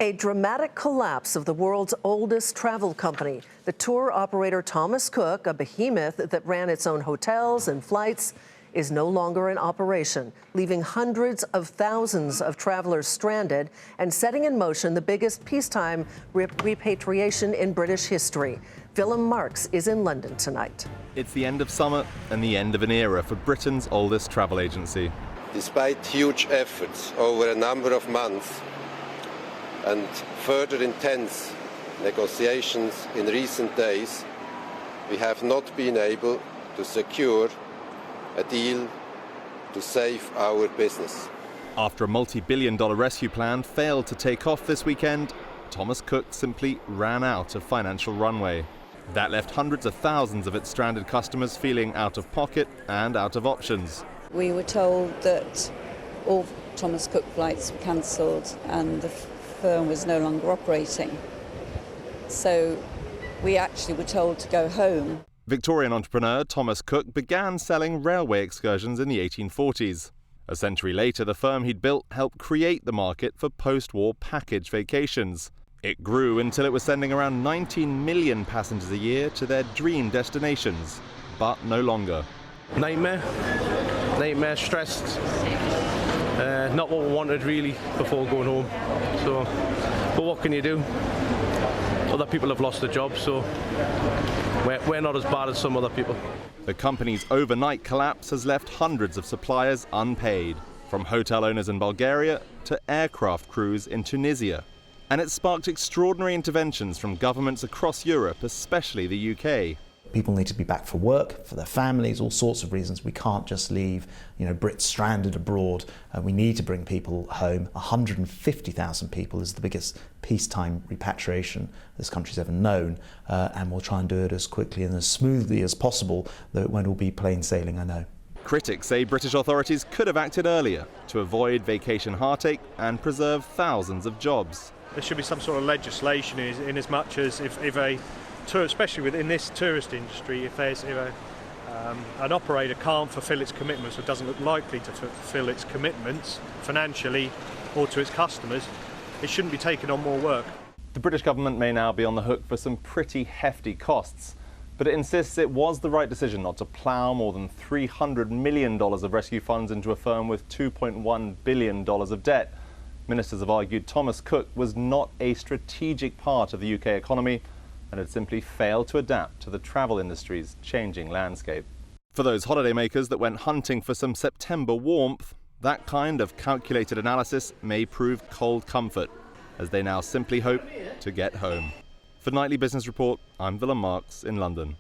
A dramatic collapse of the world's oldest travel company. The tour operator Thomas Cook, a behemoth that ran its own hotels and flights, is no longer in operation, leaving hundreds of thousands of travelers stranded and setting in motion the biggest peacetime repatriation in British history. Willem Marx is in London tonight. It's the end of summer and the end of an era for Britain's oldest travel agency. Despite huge efforts over a number of months and further intense negotiations in recent days, we have not been able to secure a deal to save our business. After a multi-billion-dollar rescue plan failed to take off this weekend, Thomas Cook simply ran out of financial runway. That left hundreds of thousands of its stranded customers feeling out of pocket and out of options. We were told that all Thomas Cook flights were cancelled and the firm was no longer operating. So we actually were told to go home. Victorian entrepreneur Thomas Cook began selling railway excursions in the 1840s. A century later, the firm he'd built helped create the market for post-war package vacations. It grew until it was sending around 19 million passengers a year to their dream destinations, but no longer. Nightmare, stressed. Not what we wanted really before going home. So, but what can you do? Other people have lost their jobs, so we're not as bad as some other people. The company's overnight collapse has left hundreds of suppliers unpaid, from hotel owners in Bulgaria to aircraft crews in Tunisia. And it's sparked extraordinary interventions from governments across Europe, especially the UK. People need to be back for work, for their families, all sorts of reasons. We can't just leave, Brits stranded abroad. We need to bring people home. 150,000 people is the biggest peacetime repatriation this country's ever known, and we'll try and do it as quickly and as smoothly as possible, though it won't all be plain sailing, I know. Critics say British authorities could have acted earlier to avoid vacation heartache and preserve thousands of jobs. There should be some sort of legislation in as much as if a tour, especially within this tourist industry, if an operator can't fulfil its commitments or doesn't look likely to fulfil its commitments financially or to its customers, it shouldn't be taking on more work. The British government may now be on the hook for some pretty hefty costs, but it insists it was the right decision not to plough more than $300 million of rescue funds into a firm with $2.1 billion of debt. Ministers have argued Thomas Cook was not a strategic part of the UK economy and had simply failed to adapt to the travel industry's changing landscape. For those holidaymakers that went hunting for some September warmth, that kind of calculated analysis may prove cold comfort, as they now simply hope to get home. For Nightly Business Report, I'm Willem Marx in London.